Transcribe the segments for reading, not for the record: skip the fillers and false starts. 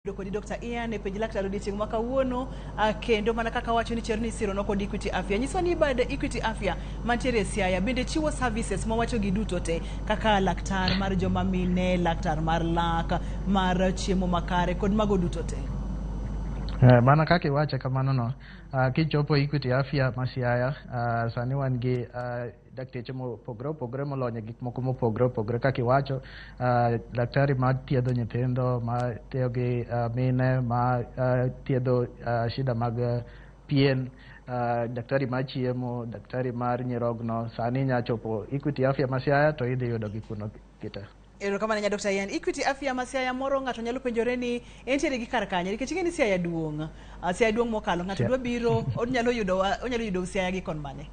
Kodi Dr. Ian e penj laktar odiochieng' ma kawuono kendo mana kaka wacho ni cherni siro no kod Equity Afya. Nyiso ni bad Equity Afya mantiere Siaya bende chiwo services ma wacho gi duto te kaka laktar mar joma mine, laktar mar lak, mar chiemo makare kod mago duto te. Mana kaka iwache kamano no, kichopo Equity Afya ma Siaya, sani wan gi dakteche mopogore molony e gik moko mopogore kaka iwacho, daktari ma thiedho nyithindo, ma tiyo gi mine, ma thiedho shida mag pien, daktari mar chiemo, daktari mar nyirogno. Sani nya chopo Equity Afya ma Siaya to idhi yudo gi kuno kita. Erokamano Dr. Ian. Equity Afya ma Siaya moro ng'ato nyalo penjore ni entiere gi kar kanye nikech ing'e ni Siaya duong'. Siaya duong' mokalo ng'ato dwa biro onyalo yudo Siaya gi kon mane.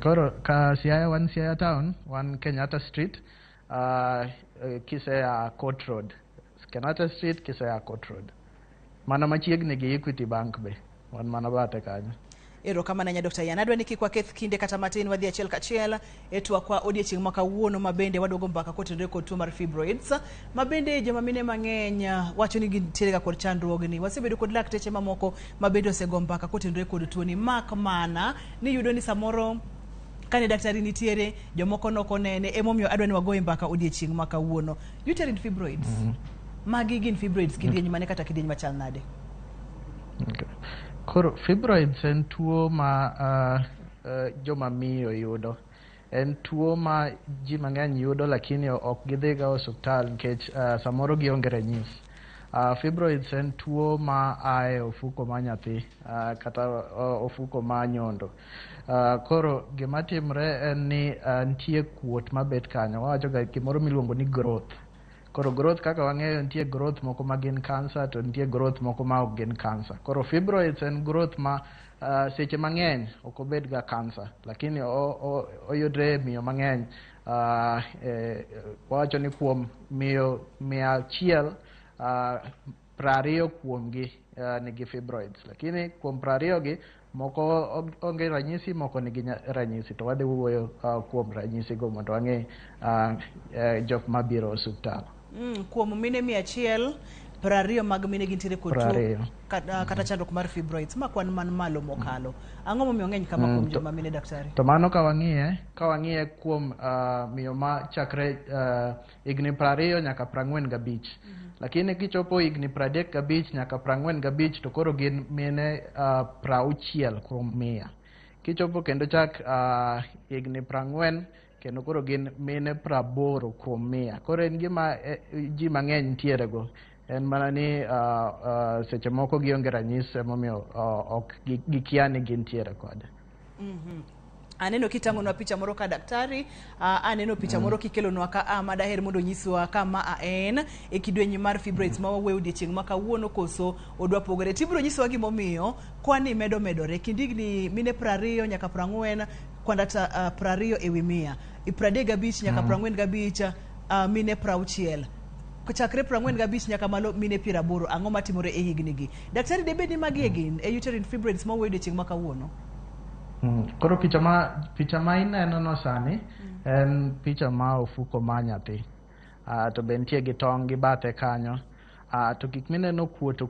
Koro ka Siaya wan Siaya town, wan Kenyatta Street, kisea Court Road. Kenyatta Street kisea Court Road. Mana machiegni gi Equity Bank be. Wan mana bate kanyo. Erokamano Dr. Ian. Adwa ni kik waketh kinde kata matin wadhi achiel kachiel e twak wa odiochieng' ma kawuono ma bende waduogo mbaka kotenore kod tuo mar fibroids ma bende joma mine mang'eny wacho ni gintiere ga kod chandruogni. Wasebedo kod lakteche mamoko ma bende osego mbaka kotenore kod tuo ni, mak mana ni yudo ni samoro kane daktari nitiere jomoko nokonene emomiyo adwa ni wagoye mbaka odiochieng' ma kawuono. Uterine fibroids. Magi gin fibroids kidieny mane kata kidieny machal nade? Okay. Koro fibroids en tuo ma joma miyo yudo. En tuo ma ji mang'eny yudo lakini ok gidhiga osuptal nikech samoro gionge ranyisi. Fibroids en tuo ma ae ofuko ma nyathi kata ofuko ma nyondo. Koro gima timre en ni nitie kuot mabet kanyo. Wawacho ga gimoro miluongo ni growth. Koro growth kaka wang'eyo nitie growth moko ma gin cancer to nitie growth moko ma ok gin cancer. Koro fibroids en growth ma seche mang'eny ok obed ga cancer lakini oyudre e miyo mang'eny. Wawacho ni kuom miyo 100 20 kuomgi nigi fibroids lakini kuom 20 gi moko onge ranyisi, moko nigi ranyisi, to wadhi wuoyo kuom ranyisi go mondo wang'e jok mabiro osuptal. Kuom mine 100, 20 mag mine gintiere kod tuo kata chandruok mar fibroids. Ma kwan man malo mokalo. Ang'o momiyo ng'eny kama kuom joma mine daktari? To mano ka wang'iye kuom miyo ma chakre higni 20 nyaka 45. Lakini kichopo higni 35 nyaka 45 to koro gin mine 60 kuom 100. Kichopo kendo chak higni 40 kendo koro gin mine 80 kuom 100. Koro en gima ji mang'eny ntiere go. En mana ni seche moko gionge ranyisi emomiyo ok gikia ni gintiere kode. Aneno kitang'onwa picha moro ka daktari, aneno picha moro kikelonwa ka ma daher mondo nyiswa ka ma en e kidieny mar fibroids ma wawuoyo odiochieng' ma kawuono koso odwa pogore. Tibiro nyisowa gimomiyo kwani medore kind higni mine 20 nyaka 40 kwanda 20 ewi 100, 35 nyaka 45 mine 60. Chakre 45 nyaka malo mine 80. Ang'o matimore e higni gi? Daktari debed ni magi gin e uterine fibroids ma wawuoyo odiochieng' ma kawuono. Koro picha ma ineno no sani en picha ma ofuko ma nyathi. To be nitie gi tong' gi bathe kanyo. To gik mineno kuot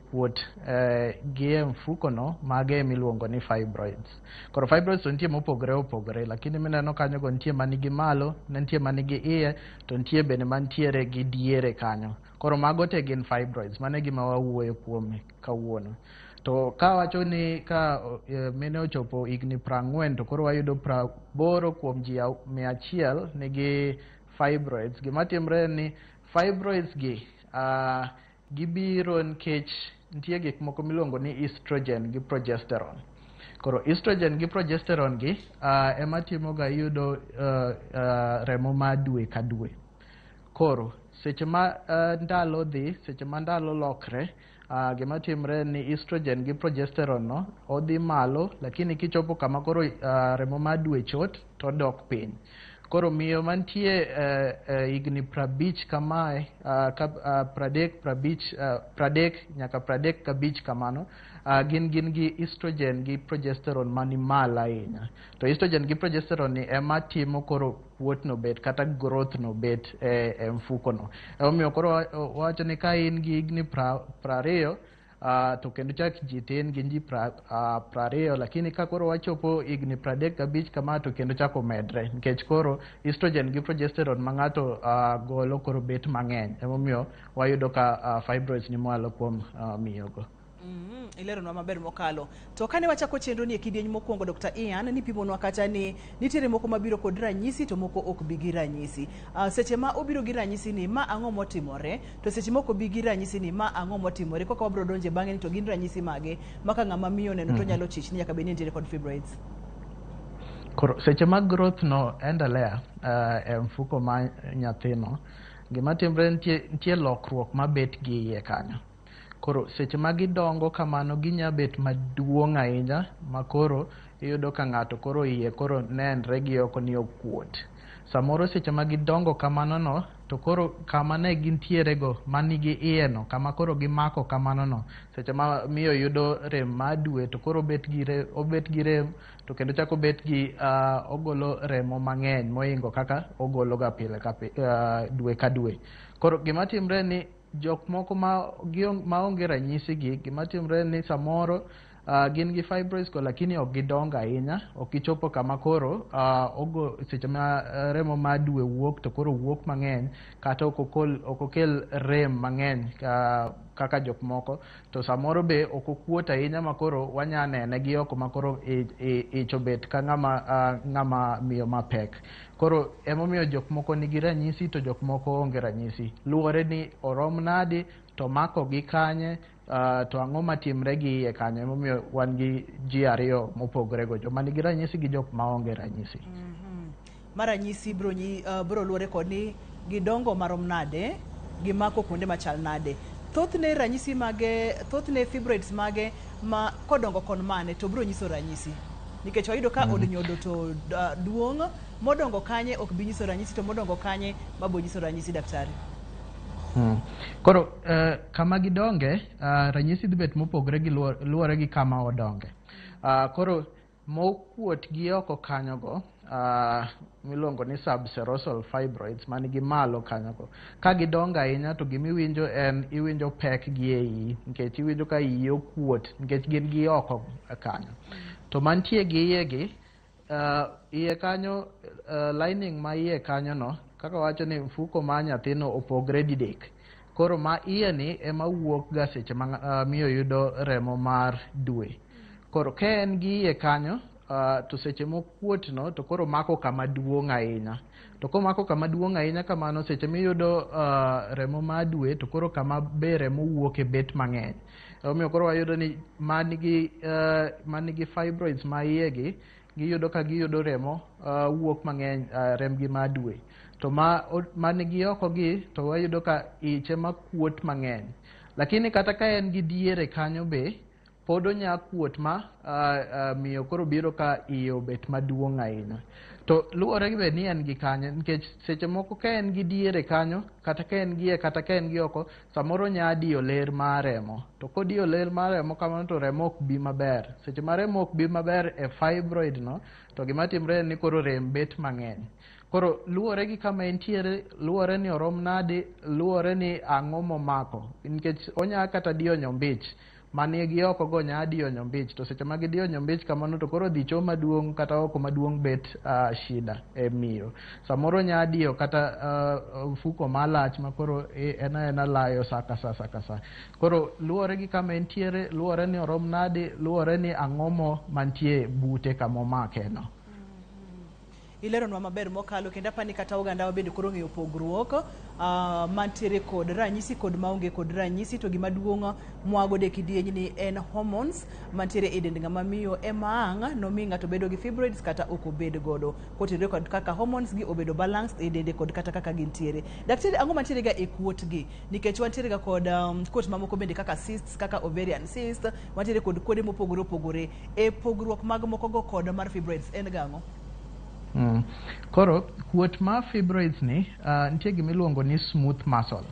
gi e mfuko no mage miluongo ni fibroids. Koro fibroids nitie mopogore lakini mineno kanyo go nitie manigi malo, nitie manigi iye, to nitie bende mantiere gi diere kanyo. Koro mago te gin fibroids, mane gima wawuoyo kuome kawuono. To ka wacho ni ka mine ochopo higni 40 to koro wayudo 80 kuom ji 100 nigi fibroids. Gima timre ni fibroids gi gibiro nikech nitie gik moko miluongo ni estrogen gi progesterone. Koro estrogen gi progesterone gi ema timo ga yudo remo ma dwe ka dwe. Koro seche ma ndalo dhi, seche ma ndalo lokre, gima timre ni estrogen gi progesterone no odhi malo lakini kichopo kama koro remo ma dwe chot to dok piny. Koro miyo mantie higni 50 kamae, pradek nyaka 35 kamano, gin gi estrogen gi progesterone mani malo ahinya. To estrogen gi progesterone ni ema timo koro kuot no bet kata growth no bet e mfuko no. Omiyo koro wacho ni ka in gi higni 20 to kendo chak ji tin gin ji 20, lakini ka koro wachopo higni 35 kama to kendo chako medre nikech koro estrogen gi progesterone ma ng'ato golo koro bet mang'eny. Emomiyo wayudo ka fibroids ni mwalo kuom miyogo. Ileronwa maber mokalo. To kane wachako chenro ni e kidieny mokwongo Dr. Ian ni pimonwa kata ni nitiere moko mabiro kod ranyisi to moko ok bi gi ranyisi. Seche ma obiro gi ranyisi ni ma ang'o motimore, to seche moko bi gi ranyisi ni ma ang'o motimore, koka wabiro donje bang'e ni to gin ranyisi mage maka ng'ama miyo neno to nyalo chich ni nyaka bed ni nitiere kod fibroids. Koro seche ma growth no endelea e mfuko ma nyathino, gima timre nitie lokruok mabet gi iye kanyo. Koro seche ma gidongo kamano ginya bet maduong' ahinya makoro iyudo ka ng'ato koro iye koro nenre gi oko ni okuot. Samoro seche ma gidongo kamano no to koro kama ne gintiere go manigi iye no kama koro gimako kamano no, seche ma miyo yudo rem madwe to koro obet gi rem to kendo chako bet gi ogolo remo mang'eny moingo kaka ogolo ga pile ka dwe ka dwe. Koro gima timre ni jok moko ma onge ranyisi gi, gima timre ni samoro gin gi fibroids ko lakini ok gidongo ahinya, ok gichopo kama koro seche ma remo ma dwe wuok to koro wuok mang'eny kata ok okel rem mang'eny kaka jok moko, to samoro be ok okuot ahinya makoro wanya nene gi oko makoro ichobet ka ng'ama miyo mapek. Koro emomiyo jok moko nigi ranyisi to jok moko onge ranyisi. Luwore ni orom nadi to mako gi kanye, to ang'o matimre gi iye kanyo. Emomiyo wan gi ji ariyo mopogore go, joma nigi ranyisi gi jok maonge ranyisi. Maranyisi bro luwore kod ni gidongo marom nade, gimako kuonde machal nade. Thothne ranyisi mage, thothne fibroids mage ma kodongo kon mane to bro nyiso ranyisi. Nikech wayudo ka od nyodo to duong' modongo kanye ok bi nyiso ranyisi, to modongo kanye mabo nyiso ranyisi, daktari. Koro kama gidonge ranyisi dhibet mopogre gi luwore gi kama odonge. Koro mokuot gi oko kanyogo miluongo ni subserosal fibroids manigi malo kanyogo, ka gidongo ahinya to gimiwinjo en iwinjo pek gi e iyi, nikech iwinjo ka iyi okuot nikech gin gi oko kanyo. To mantie gi iye gi, iye kanyo, lining ma iye kanyo no, kaka wacho ni mfuko ma nyathino opogre didek. Koro ma iye ni ema wuok ga seche ma miyo yudo remo mar dwe. Koro ka en gi iye kanyo, to seche mokuot no to koro mako kama duong' ahinya. To komako kama duong' ahinya kamano, seche miyudo remo mar dwe to koro kama be remo wuoke bet mang'eny. Omiyo koro wayudo ni manigi fibroids ma iye gi, giyudo ka giyudo remo wuok mang'eny, remgi mar dwe. To manigi oko gi to wayudo ka iche makuot mang'eny. Lakini kata ka en gi diere kanyo be pod onya kuot ma miyo koro biro ka iye obet maduong' ahinya. To luwore gi ni en gi kanyo, nikech seche moko ka en gi diere kanyo, kata ka en gi kata ka en gi oko, samoro nya diyo ler mar remo. To kodiyo ler mar remo kamano to remo ok bi maber. Seche ma remo ok bi maber e fibroid no, to gima timre ni koro rem bet mang'eny. Koro luwore gi kama entiere, luwore ni orom nade, luwore ni ang'o momako, nikech onya kata diyo nyombich. Mani gi oko go nya diyo nyombich, to seche ma gidiyo nyombich kamano to koro dhicho maduong' kata oko maduong' bet shida e miyo. Samoro nya diyo kata mfuko malach ma koro ena layo saka sa. Koro luwore gi kama entiere, luwore ni orom nade, luwore ni ang'o mantie bute kama omake no. Ileronwa maber mokalo, kendo apani kata oganda bende koro ng'eyo pogruok mantiere kod ranyisi kod maonge kod ranyisi. To gima duong' mwago de kidieny ni en hormones mantiere e dend ng'ama miyo ema ang' nomi ng'ato bedo gi fibroids kata ok obed godo, kotenore kod kaka hormones gi obedo balanced e dende kod kata kaka gintiere. Daktari, ang'o mantiere ga e kuot gi? Nikech wantiere ga kod kuot mamoko bende kaka cysts, kaka ovarian cyst, wantiere kod kuode mopogore opogore. E pogruok mag moko go kod mar fibroids en gang'o? Koro kuot ma fibroids ni nitie gima iluongo ni smooth muscle.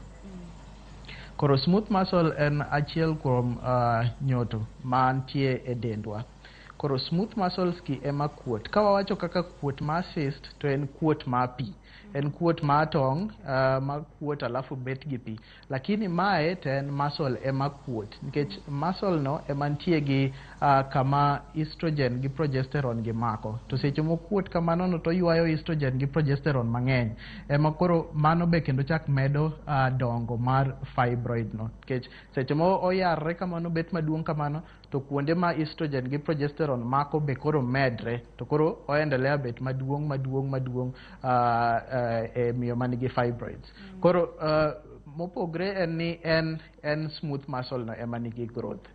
Koro smooth muscle en achiel kuom nyoto ma nitie e dendwa. Koro smooth muscles ki ema kuot. Ka wawacho kaka kuot ma cyst to en kuot ma pi. En kuot ma tong ma kuot alafu bet gi pi. Lakini mae to en muscle ema kuot. Nikech muscle no ema nitie gi kama estrogen gi progesterone gi mako. To seche mo kuot kamano no to yuayo estrogen gi progesterone mang'eny. Ema koro mano be kendo chak medo dongo mar fibroid no. Nikech seche mo oyarre kamano bet maduong' kamano to kuonde ma estrogen gi progesterone mako be koro medre to koro oendelea bet maduong' e miyo manigi fibroids. Koro mopogre en ni en smooth muscle no ema nigi growth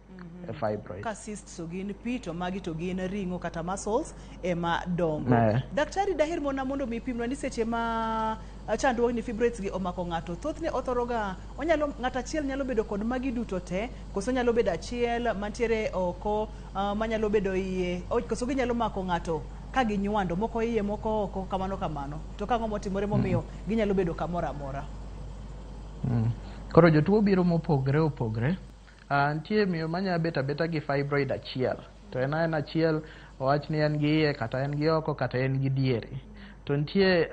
e fibroid. Ka cysts to gin pi to magi to gin ring'o kata muscles ema dongo. Daktari daher mondo mi pimnwa ni seche ma chandruok ni fibroids gi omako ng'ato, thothne othoroga ng'ato achiel nyalo bedo kod magi duto te, koso nyalo bedo achiel mantiere oko manyalo bedo iye, koso ginyalo mako ng'ato ka ginywando, moko iye moko oko kamano. To ka ng'o motimore momiyo ginyalo bedo kamoro amora. Koro jotuo biro mopogre. Nitie miyo manya beta gi fibroid achiel. To en achiel owach ni en gi iye kata en gi oko kata en gi diere. To nitie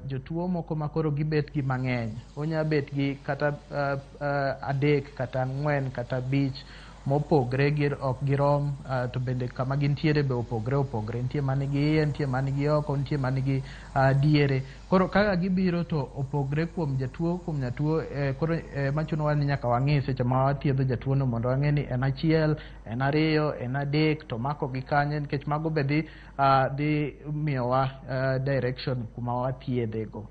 jotuo moko makoro gibet gi mang'eny. Onya bet gi kata 3 kata 4 kata 5 mopogre ok girom, to bende kama gintiere be opogre. Nitie manigi iye, nitie manigi oko, nitie manigi diere. Koro kaka gibiro to opogre kuom jatuo kuom nyatuo. Koro machunowa ni nyaka wang'i seche ma wathiedho jatuo no mondo wang'e ni en achiel, en 2, en 3 to mako gi kanye, nikech mago be dhi miyowa direction kuma wathiedhe go.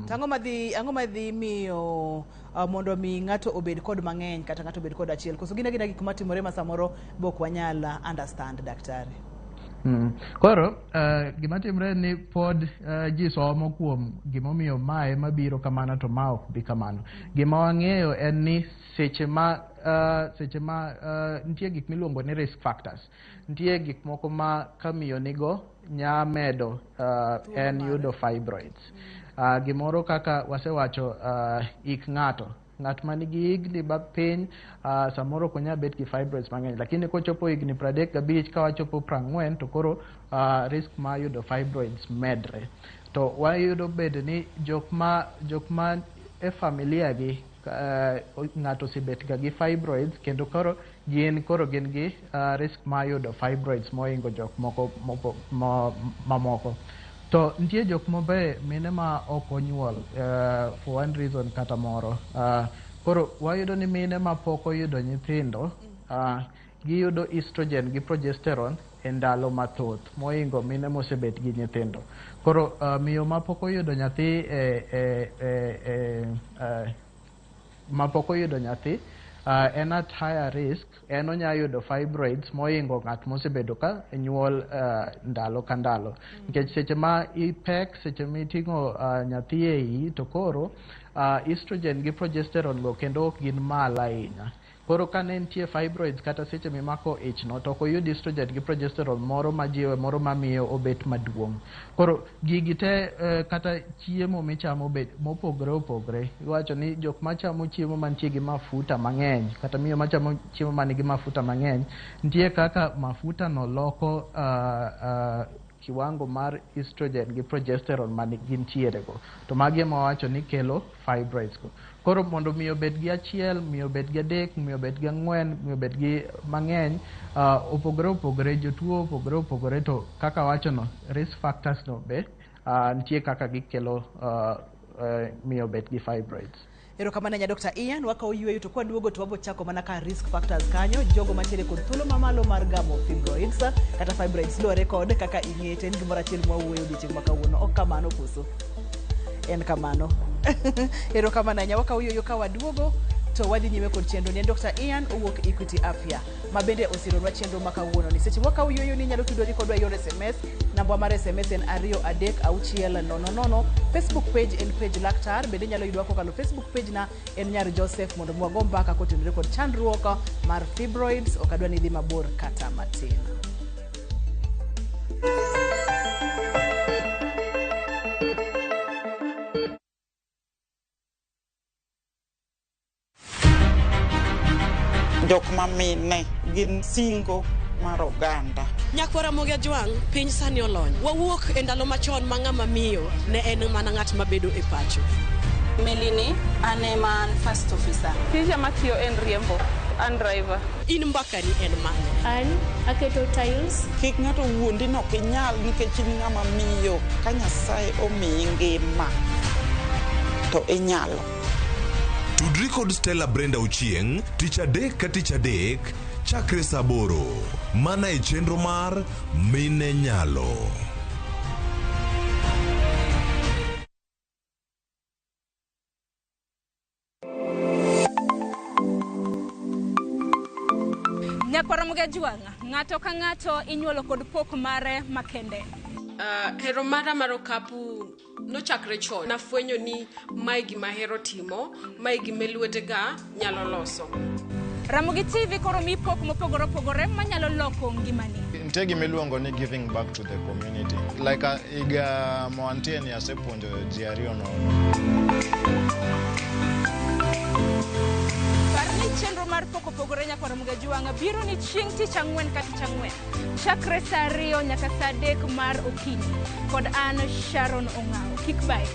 Ang'o madhi miyo mondo mi ng'ato obed kod mang'eny kata ng'ato obed kod achiel, koso gina gik matimore ma samoro bok wanyal understand, daktari? Koro gima timre ni pod ji somo kuom gimomiyo mae mabiro kamano to ma ok bi kamano. Gima wang'eyo en ni seche ma nitie gik miluongo ni risk factors. Nitie gik moko ma kamiyo nigo nya medo en yudo fibroids. Gimoro kaka wasewacho ik ng'at manigi higni mapiny samoro ok onya bet gi fibroids mang'eny, lakini kochopo higni 35 ka wachopo 40 to koro risk ma yudo fibroids medre. To wayudo bende ni jok ma e familia gi ng'ato osebet ga gi fibroids kendo koro gin gi risk ma yudo fibroids moingo jok moko mamoko. To nitie jok mobe mine ma ok onyuol for one reason kata moro. Koro wayudo ni mine ma pok oyudo nyithindo giyudo estrogen gi progesterone e ndalo mathoth moingo mine mosebet gi nyithindo. Koro miyo ma pok oyudo nyathi en at higher risk, en onya yudo fibroids moingo ng'at mosebedo ka nyuol ndalo ka ndalo. Nikech seche ma ipek, seche miting'o nyathi ei to koro estrogen gi progesterone go kendo ok gin malo ahinya. Koro ka ne nitie fibroids kata seche mimako ich no to ok oyud estrogen gi progesterone moro majiwe, moro mamiyo obet maduong'. Koro gigi te kata chiemo michamo mopogre. Iwacho ni jok machamo chiemo mantie gi mafuta mang'eny kata miyo machamo chiemo manigi mafuta mang'eny, nitie kaka mafuta no loko kiwango mar estrogen gi progesterone mane gintiere go. To magi ema wacho ni kelo fibroids go. Koro mondo miyo bed gi achiel, miyo bed gi 3, miyo bed gi 4, miyo bed gi mang'eny, opogre jotuo opogre to kaka wacho no risk factors no be nitie kaka gikelo miyo bed gi fibroids. Erokamano nya Dr. Ian, wakawo yweyo to kwaduogo to wabo chako mana ka risk factors kanyo, jogo mantiere kod thuolo mamalo mar gamo fibroids kata fibroids luwore kod kaka ing'ete. En gimoro achiel mwawuoyo odiochieng' ma kawuono, ok kamano koso? En kamano. Erokamano nya wakawo yweyo ka waduogo to wadhi nyime kod chenro ni. Dr. Ian owuok Equity Afya ma bende osironwa chenro ma kawuono ni. Seche wakawo yweyo ni nyalo tudori kodwa yor SMS. Namba mar SMS en 23600. Facebook page en page laktar, bende nyalo yudwa kokalo Facebook page na en nyar Joseph mondo mwago mbaka kotenore kod chandruok mar fibroids. Ok adwa ni dhi mabor kata matin. jok mamine gin singo mar oganda. Nyakwara Ramogi Ajwang, piny sani olony. Wawuok e ndalo machon ma ng'ama miyo ne en mana ng'at mabedo e pacho. Melini, ane man first officer. Tija matiyo en riembo, an driver. In mbakani en mane? An aketo tiles. Kik ng'ato wuondi no kinyal nikech in ng'ama miyo ka Nyasaye omiyi ngima to inyalo. Tudri kod Stella Brenda Uchieng, tich adek ka tich adek, chakre saa 8 mana e chenro mar Mine Nyalo. Nyakwara Ramogi Ajwang, ng'ato ka ng'ato inyuolo kod pok mare makende. Hero mara mar okapu nochakre chon. Nafwenyo ni mae gima hero timo, mae gima lwetega nyalo loso. Ramogi TV koro mi pok mopogore opogore manyalo loko ngimani. Nitie gima iluongo ni giving back to the community. Like iga moantie ni asepuonjo ji ariyo nono. Parni chenro mar pok opogore Nyakwara Ramogi Ajwang biro ni chieng' tich ang'wen ka tich ang'wen. Chakre saa 2 nyaka saa 3 mar okinyi. Kod an Sharon Ong'ao. Kik bai.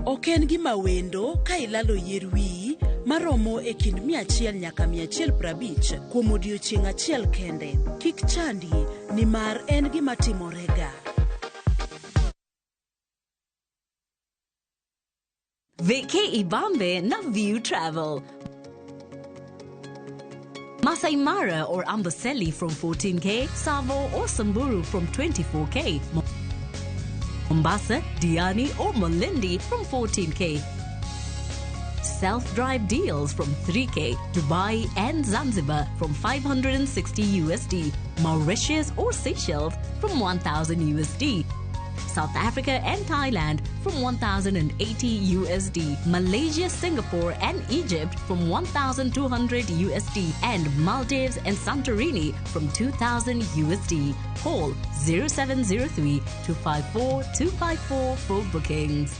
Ok en gima wendo ka ilalo yier wiyi maromo e kind 100 nyaka 150 kuom odiochieng' achiel kende. Kik chandi nimar en gima timorega. Veke Ibambe na View Travel. Masai Mara or Amboseli from 14K, Savo or Samburu from 24K. Mombasa, Diani or Malindi from 14K. Self-drive deals from 3K. Dubai and Zanzibar from 560 USD. Mauritius or Seychelles from 1000 USD. South Africa and Thailand from 1080 USD. Malaysia, Singapore and Egypt from 1200 USD. And Maldives and Santorini from 2000 USD. Call 0703 254 254 for bookings.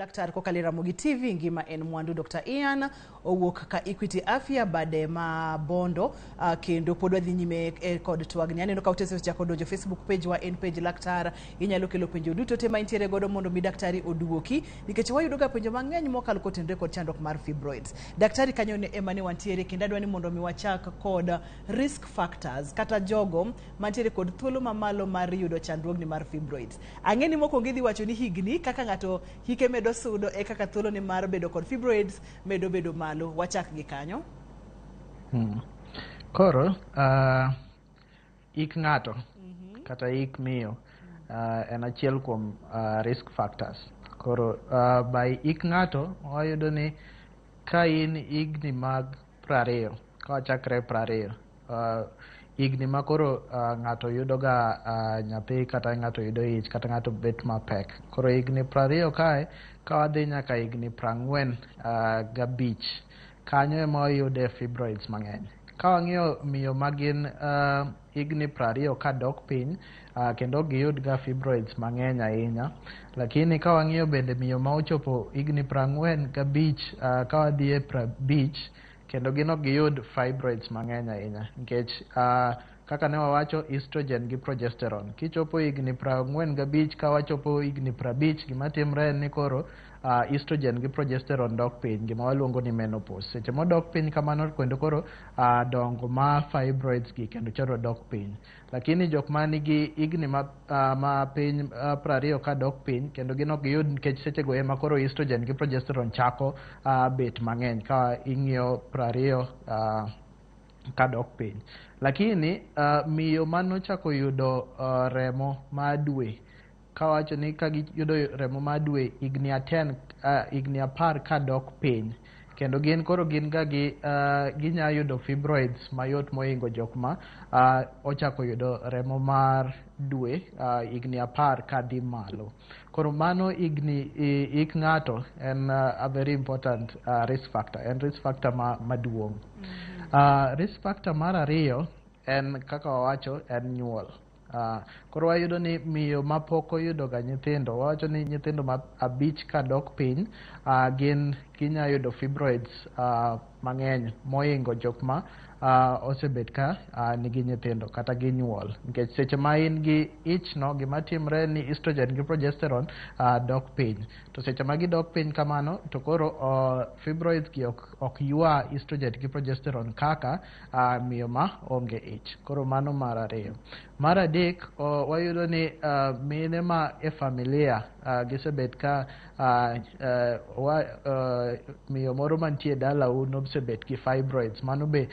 Laktar kokali Ramogi TV ngima en mwandu. Dr. Ian owuok ka Equity Afya bade ma bondo kendo podwa dhi nyime kod twagni. Aneno ka utese chako donjo Facebook page wa en page laktar. Inyalo kelo penjo duto tema intiere godo mondo mi daktari oduoki nikech wayudo ga penjo mang'eny mokalo kotenre kod chandruok mar fibroids. Daktari kanyo ne emane wantiere kendo adwani mondo mi wachak kod risk factors kata jogo mantiere kod thuolo mamalo mar yudo chandruogni mar fibroids. Ang'eni moko ngidhi wacho ni higni kaka ng'ato hike medo sudo e kaka thuolo ni mar bedo kod fibroids medo bedo malo. Wachak gi kanyo. Koro ik ng'ato kata ik miyo en achiel kuom risk factors. Koro by ik ng'ato wayudo ni ka in igni mag 20 ka wachakre 20 igni ma koro ng'ato yudo ga nyathi kata ng'ato yudo ich kata ng'ato bet mapek. Koro igni 20 kae ka wadhi nyaka igni 45 kanyo ema wayude fibroids mang'eny. Ka wang'iyo miyo magin igni 20 ka dok piny kendo giyud ga fibroids mang'eny ahinya. Lakini ka wang'iyo bende miyo ma ochopo igni 45 ka wadhi e 50 kendo gino giyud fibroids mang'eny ahinya nikech kaka ne wawacho estrogen gi progesterone. Kichopo igni 45 ka wachopo igni 50 gima timre ni koro estrogen gi progesterone dok piny gima waluongo ni menopause. Seche modok piny kamano kendo koro dongo ma fibroids gi kendo choro dok piny. Lakini jok manigi igni ma piny 20 ka dok piny kendo gino giyud nikech seche go ema koro estrogen gi progesterone chako bet mang'eny ka ing'iyo 20 ka dok piny. Lakini miyo manochako yudo remo ma dwe ka wacho ni ka giyudo remo ma dwe igni 10 ka dok piny kendo gin koro gin ga ginya yudo fibroids mayot moingo jok ma ochako yudo remo mar dwe igni 10 kadhi malo. Koro mano ik ng'ato en a very important risk factor, en risk factor maduong'. Risk factor mar ariyo en kaka wawacho en nyuol. Koro wayudo ni miyo ma pok oyudo ga nyithindo, wawacho ni nyithindo ma 5 kadok piny gin ginya yudo fibroids mang'eny moingo jok ma osebet ka nigi nyithindo kata gi nyuol, nikech seche ma in gi ich no gima timre ni estrogen gi progesterone dok piny, to seche ma gidok piny kamano to koro fibroids gi ok ywa estrogen gi progesterone kaka miyo ma onge ich. Koro mano mar ariyo. Mar adek, wayudo ni mine ma e familia gisebet ka miyo moro mantie dalau nosebet gi fibroids, mano be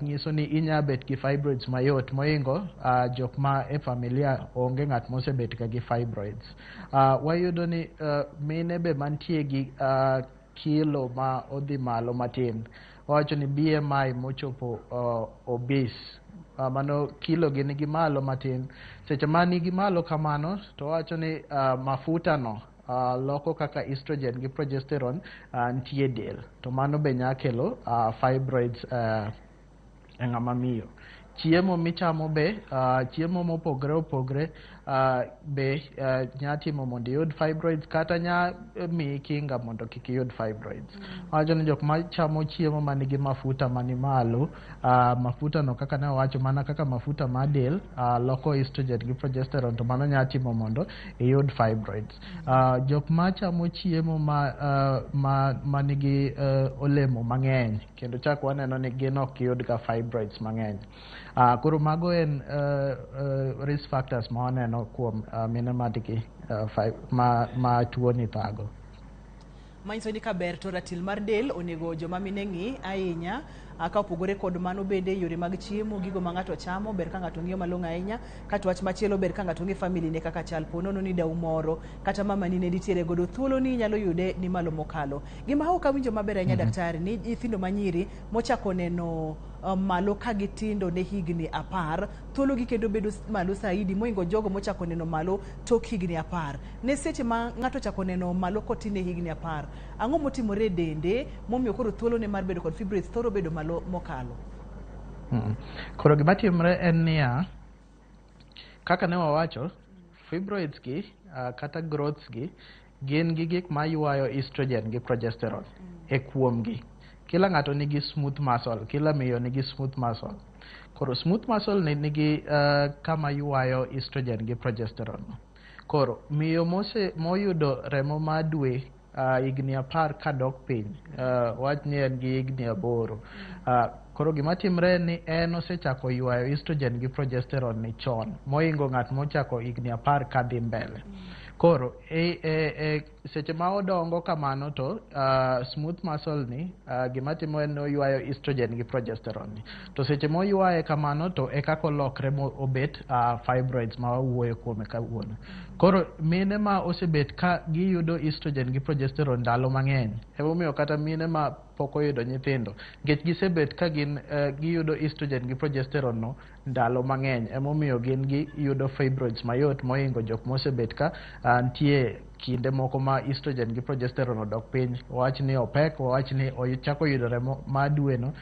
nyiso ni inya bet gi fibroids mayot moingo jok ma e familia onge ng'at mosebet ka gi fibroids. Wayudo ni mine be mantie gi kilo ma odhi malo matin, wawacho ni BMI mochopo obese, mano kilo gi nigi malo matin. Seche ma nigi malo kamano to wacho ni mafuta no loko kaka estrogen gi progesterone nitie del, to mano be nya kelo fibroids e ng'ama miyo. Chiemo michamo be, chiemo mopogre opogre be nya timo mondo iyud fibroids kata nya miyi kinga mondo kik iyud fibroids. Wacho ni jok ma chamo chiemo manigi mafuta mani malo, mafuta no kaka ne wacho mana kaka mafuta ma del loko estrogen gi progesterone, to mano nya timo mondo iyud fibroids. Jok ma chamo chiemo manigi olemo mang'eny, kendo chak waneno ni gin ok yud ga fibroids mang'eny. Koro mago en risk factors ma waneno kuom mine ma tuo ni thago. Manyiso ni kaber to ratil mar del onego joma mine ng'i ahinya, ka opogore kod mano bende yore mag chiemo, gigo ma ng'ato chamo ber ka ng'ato ng'iyo malong'o ahinya. Kata wach machielo ber ka ng'ato ng'e family ne kaka chal, po nono ni dau moro kata mama ni ne nitiere godo thuolo ni nyalo yude ni malo mokalo. Gima ok awinjo maber ahinya daktari ni nyithindo manyiri mochako neno malo ka gitindo ne higni 10, thuolo gi kendo bedo malo saidi moingo jogo mochako neno malo tok higni 10. Ne seche ma ng'ato chako neno malo kotin ne higni 10, ang'o motimore dende momiyo koro thuolo ne mar bedo kod fibroids thoro bedo malo mokalo? Koro gima timre en niya, kaka ne wawacho, fibroids gi kata growths gi gin gi gik ma ywayo estrogen gi progesterone e kuomgi. Kila ng'ato nigi smooth muscle, kila miyo nigi smooth muscle. Koro smooth muscle nigi kama ywayo estrogen gi progesterone. Koro miyo moyudo remo ma dwe igni 10 kadok piny, wach ni en gi igni 8. Koro gima timre ni en osechako ywayo estrogen gi progesterone ni chon moingo ng'at mochako igni 10 kadhi mbele. Koro seche ma odongo kamano to smooth muscle ni gima timo en oywayo estrogen gi progesterone ni, to seche ma oywaye kamano to ekaka olokre obet fibroids ma wawuoyo kuome kawuono. Koro mine ma osebet ka giyudo estrogen gi progesterone ndalo mang'eny, emomiyo kata mine ma pok oyudo nyithindo, nikech gisebet ka giyudo estrogen gi progesterone no ndalo mang'eny, emomiyo gin giyudo fibroids mayot moingo jok mosebet ka nitie kinde moko ma estrogen gi progesterone odok piny, wawach ni opek, wawach ni ochako yudo remo ma dweno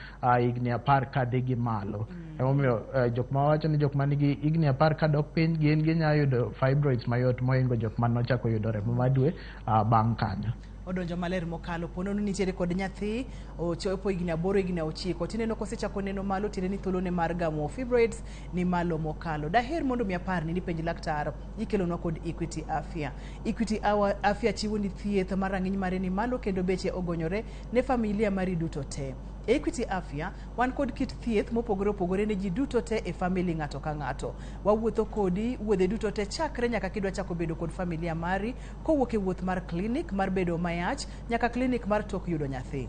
igni 10 kadhi gi malo. Emomiyo jok ma wacho ni jok ma nigi igni 10 kadok piny gin ginya yudo fibroids mayot moingo jok ma nochako yudo remo ma dwe bang' kanyo. Odonjo maler mokalo, po nono nitiere kod nyathi ochopo igni 8 igni 9, tineno kosechako neno malo tiende ni thuolo ne mar gamo fibroids ni malo mokalo. Daher mondo mi aparni ni penj laktar ikelonwa kod Equity Afya. Equity Afya chiwo ni thieth mar rang'iny mare ni malo kendo beche ogonyore ne familia mari duto te. Equity Afya wan kod kit thieth mopogore opogore ne ji duto te e family ng'ato ka ng'ato. Wawuotho kodi wuodhe duto te chakre nyaka kidwa chako bedo kod familia mari, kowuok e wuoth mar klinik mar bedo mayach nyaka klinik mar tok yudo nyathi.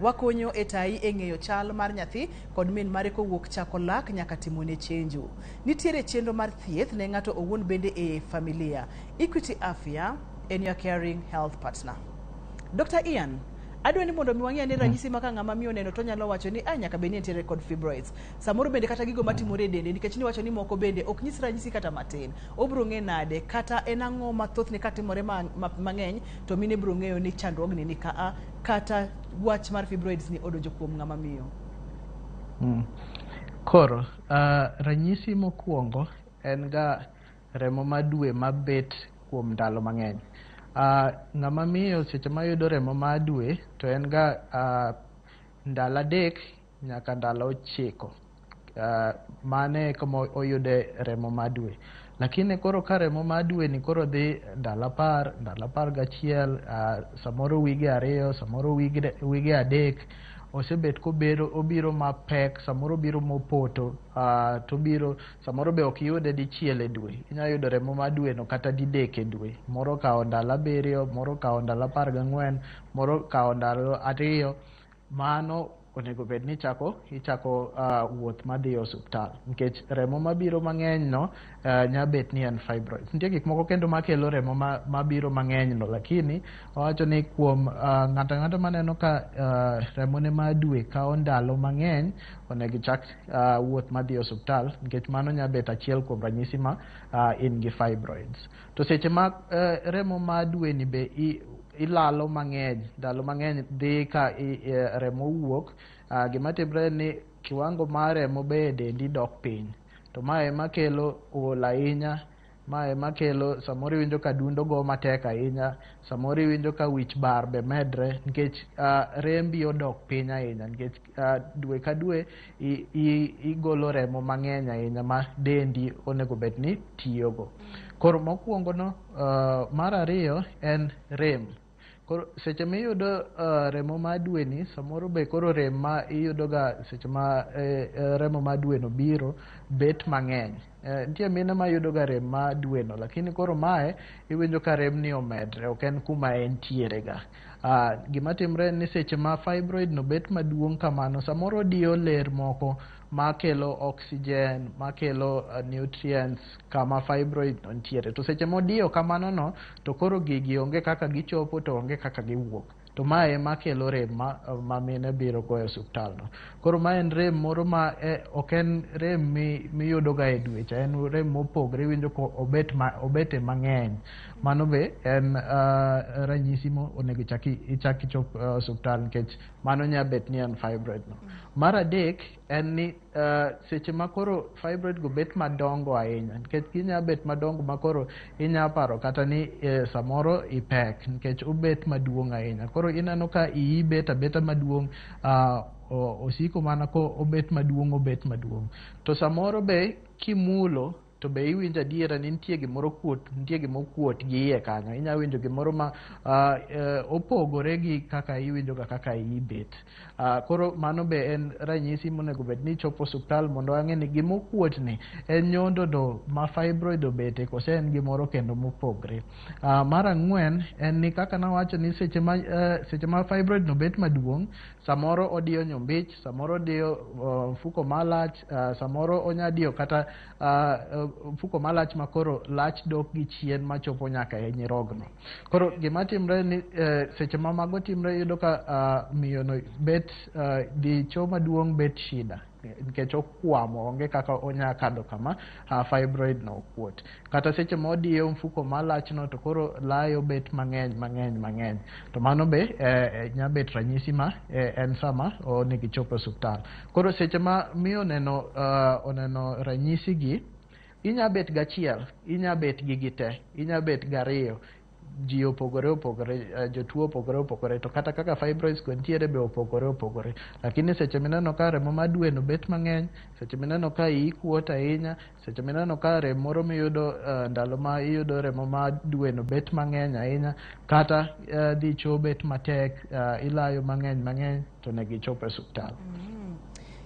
Wakonyo e tai e ng'eyo chal mar nyathi kod min mare kowuok chako lak nyaka timone chenjo. Nitiere chenro mar thieth ne ng'ato owuon bende e familia. Equity Afya en your caring health partner. Dr. Ian, adwa ni mondo mi wang'e ni ranyisi maka ng'ama miyo neno to nyalo wacho ni nyaka beni nitiere kod fibroids. Samoro bende kata gigo matimore e dende nikech ni wacho ni moko bende ok nyis ranyisi kata matin. Obro ng'e nade kata en ang'o mathoth ni katimore mang'eny to mine bro ng'eyo ni chandruogni ni ka kata wach mar fibroids ni odonjo kuom ng'ama miyo. Koro ranyisi mokwongo en ga remo madwe mabet kuom ndalo mang'eny. Ng'ama miyo seche ma yudo remo madwe to en ga ndalo 3 nyaka ndalo 9 mane kuma oyude remo madwe. Lakini koro ka remo madwe ni koro dhi ndalo 10, ndalo 11, samoro wige 2, samoro wige 3, osebet obiro mapek, samoro biro mopoto, to biro samoro be ok yude dichiel e dwe. Inya yudo remo madwe no kata didek e dwe. Moro kawo ndalo 7, moro kawo ndalo 14, moro kawo ndalo 2. Mano onego bed ni ichako wuoth madhi e osuptal nikech remo mabiro mang'eny no nya bet ni en fibroids. Nitie gik moko kendo makelo remo mabiro mang'eny no, lakini wacho ni kuom ng'ato maneno ka remo ne madwe kawo ndalo mang'eny onego chak wuoth madhi e osuptal nikech mano nya bet achiel kuom ranyisi ma in gi fibroids. To seche ma remo madwe ni be ilalo mang'eny, ndalo mang'eny dhi ka remo wuok, gima timre ni kiwango mar remo be dendi dok piny. To mae makelo ol ahinya, mae makelo samoro iwinjo ka dundo go matek ahinya, samoro iwinjo ka wich bar be medre nikech rembi odok piny ahinya nikech dwe ka dwe igolo remo mang'eny ahinya ma dendi onego bed ni tiyogo. Koro mokwongo no, mar ariyo en rem. Koro seche ma iyudo remo madwe ni, samoro be koro rem ma iyudo ga seche ma remo madwe no biro bet mang'eny. Nitie mine ma yudo ga rem madwe no, lakini koro mae iwinjo ka rem ni omedre, ok en kuma entiere ga. Gima timre ni seche ma fibroid no bet maduong' kamano, samoro dio ler moko makelo oxygen, makelo nutrients kama fibroid no ntiere. To seche modio kamano no, to koro gigi onge kaka gichopo to onge kaka giwuok. To mae makelo rem ma mine biro go e osuptal no. Koro mae en rem moro ma ok en rem miyudo ga e dweche, en rem mopogre, winjo ko obete mang'eny. Mano be en ranyisi mo onego ichak ichop osuptal nikech mano nya bet ni en fibroid no. Mar adek en ni seche ma koro fibroid go bet madongo ahinya nikech ginya bet madongo ma koro inya paro kata ni samoro ipek nikech obet maduong' ahinya. Koro ineno ka iyi bet abeta maduong', osiko mana ko obet maduong'. To samoro be kimulo to be iwinjo adiera ni nitie gimoro kuot gi iye kanyo. Inya winjo gimoro ma opogore gi kaka iwinjo ga kaka iyi bet. Koro mano be en ranyisi monego bed ni chopo osuptal mondo ang'e ni gimokuot ni en nyondo do ma fibroid obete kose en gimoro kendo mopogre. Mar ang'wen en ni kaka nawacho ni seche ma fibroid no bet maduong', samoro odiyo nyombich, samoro odiyo mfuko malach, samoro onya diyo kata mfuko malach makoro lach dok gi chien machopo nyaka e nyirogno. Koro gima timre ni seche ma mago timre yudo ka miyo no bet dicho maduong' bet shida nikech okwamo, onge kaka onya kado kama fibroid no okuot. Kata seche ma odiyo mfuko malach no to koro layo bet mang'eny. To mano be nya bet ranyisi ma en sama onego ichop osuptal. Koro seche ma miyo oneno ranyisi gi, inya bet gachiel, inya bet gi gite, inya bet gariyo. Ji opogore, jotuo opogore, to kata kaka fibroids go ntiere be opogore. Lakini seche mineno ka remo madwe no bet mang'eny, seche mineno ka iyi kuot ahinya, seche mineno ka rem moro miyudo ndalo ma iyudo remo madwe no bet mang'eny ahinya, kata dicho bet matek, ilayo mang'eny to onego ichop e osuptal.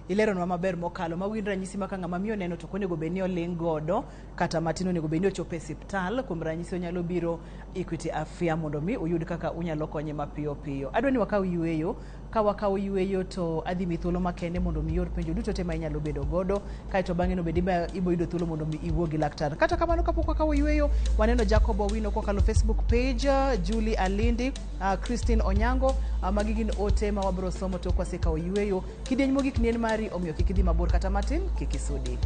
Ileronwa maber mokalo mawinj ranyisi maka ng'ama miyo neno to onego bed ni oling godo kata matin onego bed ni ochopo e osiptal. Kuom ranyisi onyalo biro Equity Afya mondo mi uyud kaka unyalo konye mapiyo. Adwa ni wakaw yueyo ka wakawo yueyo to adhi mi thuolo makende mondo mi yor penjo duto te ma inyalo bedo godo, kae to bang'e no bedi ba ibo yudo thuolo mondo mi iwuo gi laktar. Kata kamano kapok wakawo yueyo, waneno Jacob Owino kokalo Facebook page, Julie Alindi, Christine Onyango, magi gin ote ma wabro somo tok wasekawo yueyo. Kidieny mogik nien mari, omiyo kik idhi mabor kata matin, kik isudi.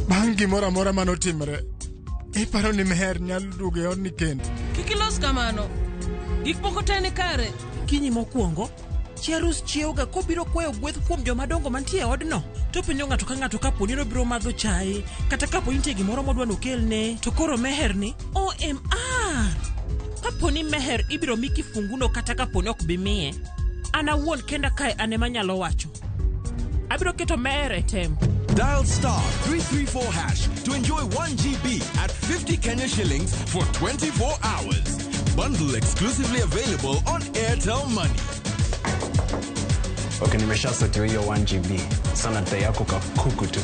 Bang' gimoro amora manotimre, iparo ni Meher nyalo duogo e odni kendo. Kik ilos kamano. Gik moko te ni kare. Kinyi mokwongo, Chiarus chiewoga kobiro kwayo gweth kuom jomadongo mantie e odno. To penjo ng'ato ka ng'ato kapo ni obiro madho chai, kata kapo ni nitie gimoro modwa nokelne. To koro Meher ni OMR. Kapo ni Meher ibiro mi kifunguno kata kapo ni ok bi miye, an awuon kenda kae ane manyalo wacho. Abiro keto Meher e tem. Dial *334# to enjoy 1 GB at 50 Kenya shillings for 24 hours. Bundle exclusively available on Airtel Money. Okay, nimeshasetiwa hiyo 1 GB. Sana data yako kakuku tu.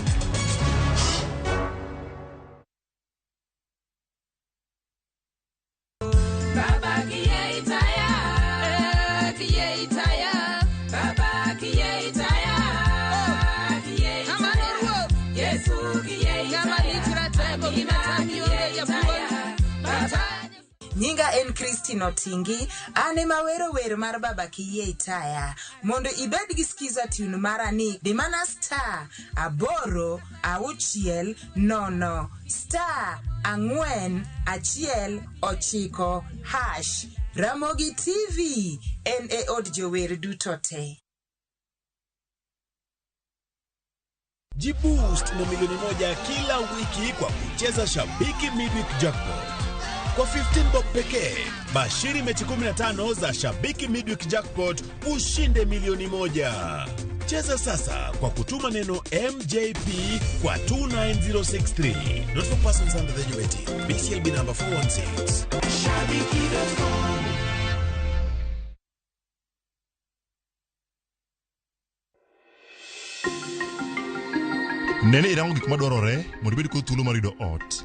Nyinga en Christine Otingi, ane mawero wer mar Baba Kiyie Itaya. Mondo ibed gi skiza tune marani, dimana star, 8, 6, 0, star, 4, 1, 9, hash. Ramogi TV, en e od jower duto te. Jiboost na milioni 1 kila wiki kwa kucheza Shabiki Midweek Jackpot. Kwa 15 bob pekee, bashiri mechi 15 za Shabiki Midweek Jackpot ushinde milioni 1. Cheza sasa kwa kutuma neno MJP kwa 29063. Not for persons under the age of 18. BCLB number 416. Shabiki.com. Nene irango gik madwarore mondo ibed kod thuolo mar yudo ot.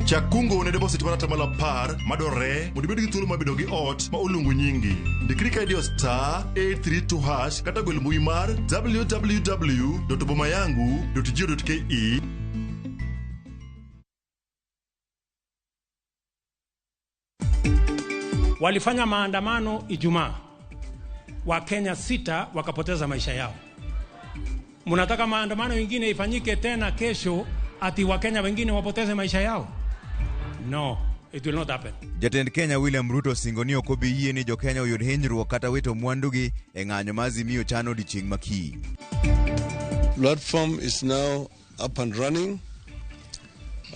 Chakungo ne deposit mana tamala par madwarore mondo ibed gi thuolo mar bedo gi ot ma oluongo nyingi. Ndikri ka idiyo *832# kata gwel mbui mar www.bomayangu.go.ke. Walifanya maandamano Ijumaa. Wakenya 6 wakapoteza maisha yao. Munataka maandamano mengine ifanyike tena kesho ati Wakenya wengine wapoteze maisha yao? No, it will not happen. Jatend Kenya William Ruto singoni okobi yie ni jokenya oyud hinyruok kata wito mwandugi e ng'anyo mazimiyo chano dichieng' makii. Platform is now up and running,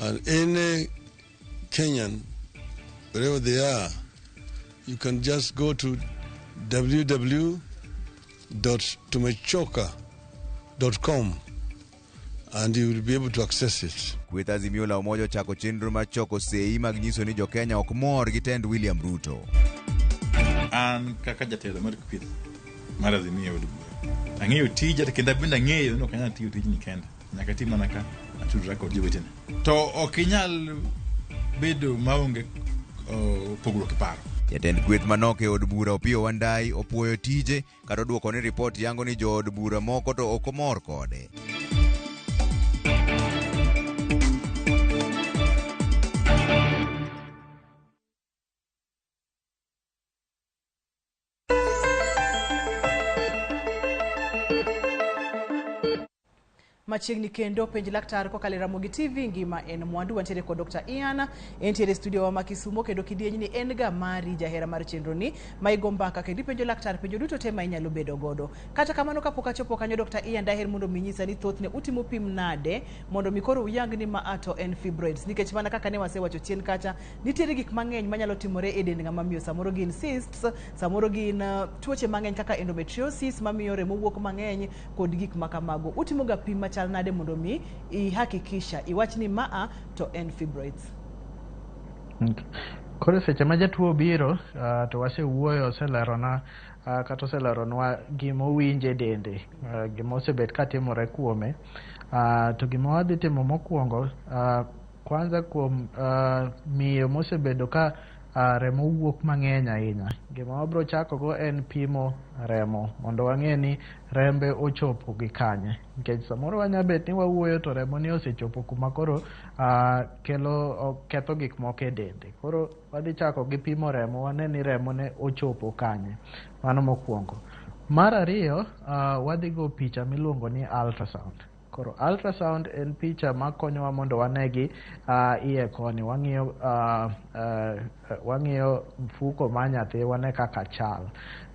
and any Kenyan, wherever they are, you can just go to www.tumechoka.com and you will be able to access it. Kweth Azimio la Umoja chako chenro mar choko sei mag nyiso ni jokenya ok mor gi tend William Ruto. An kaka jatelo mar kweth mar Azimio ang'eyo tija kendo abinda ng'eyo no kanya tiyo tijni kenda. Nyaka tim mana ka atudra kod jowetena. To ok inyal bedo maonge pogruok e paro. Jatend kweth manok e od bura Opiyo Wandayi opuoyo tije kata oduoko ni ripot yango ni jo od bura moko to ok mor kode. Machiegni kendo penj laktar kokalo Ramogi TV ngima en mwandu. Wantiere kod Dr. Ian entiere studio wa Makisumo kendo kidieny ni en ga mari jahera mar chenro ni maigo mbaka kendo penjo laktar penjo duto te ma inyalo bedo godo. Kata kamano kapok achopo kanyo Dr. Ian daher mondo minyisa ni thothne utimo pim nade mondo mikoro uyang ni ma ato en fibroids nikech mana kaka ne wasewacho chien kacha nitiere gik mang'eny manyalo timore e dend ng'ama miyo. Samoro gin cysts, samoro gin tuoche mang'eny kaka endometriosis mamiyo remo wuok mang'eny kod gik makamago. Utimo ga pim machal nade mondo mi ihakikisha iwach ni maa to en fibroids? Okay. Koro seche ma jatuo biro to wasewuoyo oselerona kata oseleronwa gima owinje e dende, gima osebet katimore kuome. To gima wadhi timo mokwongo, kwanza kuom miyo mosebedo ka remo wuok mang'eny ahinya, gima wabro chakogo en pimo remo mondo wang'e ni rembe ochopo gi kanye, nikech samoro wanya bet ni wawuoyo to remo ni osechopo kuma koro ketho gik moko e dende. Koro wadhi chako gi pimo remo, wane ni remo ne ochopo kanye. Mano mokwongo. Mar ariyo, wadhi go picha miluongo ni ultrasound. Koro ultrasound en picha makonyowa mondo wanegi iye koni, wang'iyo mfuko ma nyathi, wane kaka chal.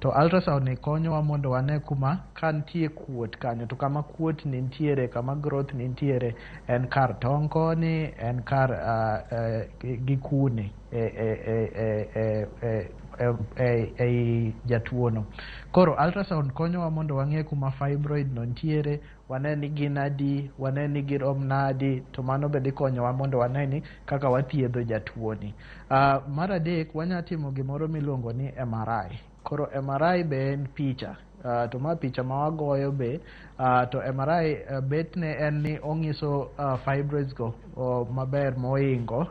To ultrasound ni konyowa mondo wane kuma ka nitie kuot kanyo, to kama kuot ni nitiere, kama growth ni nitiere, en kar tong' koni, en kar gikuni ei jatuono. Koro ultrasound konyowa mondo wang'e kuma fibroid no nitiere, wane ni gin adi, wane ni girom nadi, to mano bende konyowa mondo wane ni kaka wathiedho jatuoni. Mar adek, wanya timo gimoro miluongo ni MRI. Koro MRI be en picha, to ma picha ma wagoyo be, to MRI betne en ni ong'iso fibroids go maber moingo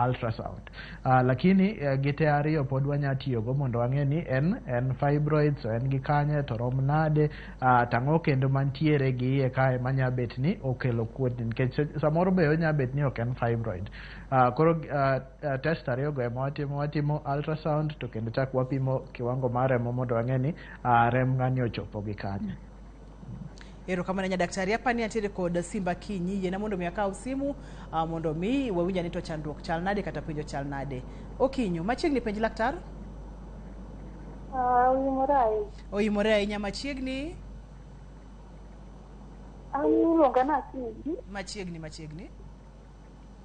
ultrasound. Lakini gite ariyo pod wanya tiyogo mondo wang'e ni en fibroids, en gi kanye, to rom nade, tang'o kendo mantiere gi iye kae manya bet ni okelo kuot, nikech samoro be onya bet ni ok en fibroid. Koro test ariyo go ema watimo ultrasound, to kendo chak wapimo kiwango mar remo mondo wang'e ni rem ng'ani ochopo gi kanye. Erokamano nya daktari, apani antiere kod Simba Kinyi, yiena mondo mi akaw simu mondo mi wawinja ni to chandruok chal nade kata penjo chal nade. Okinyo, machiegni penj laktar? Oyimore ahinya. Machiegni? Iluonga na Kinyi. Machiegni.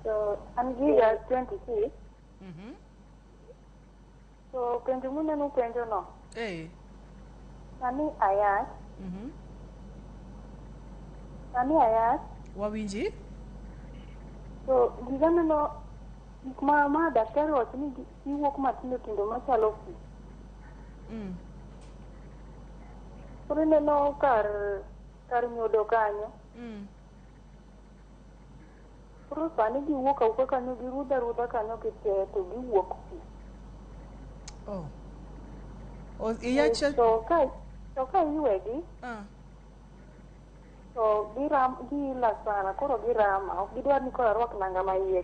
So, an giga 26. So, penjo muneno penjo no. Nani ayach. Wawinji? So, giga neno gik ma daktari wacho ni giwuok matindo machalo pi. Koro neno kar nyodo kanyo. Koro sani giwuok auka kanyo, girudha kanyo kite to giwuok pi. To ka iwegi, to gila sana, koro girama, ok gidwar ni koro arwak nanga ma iye.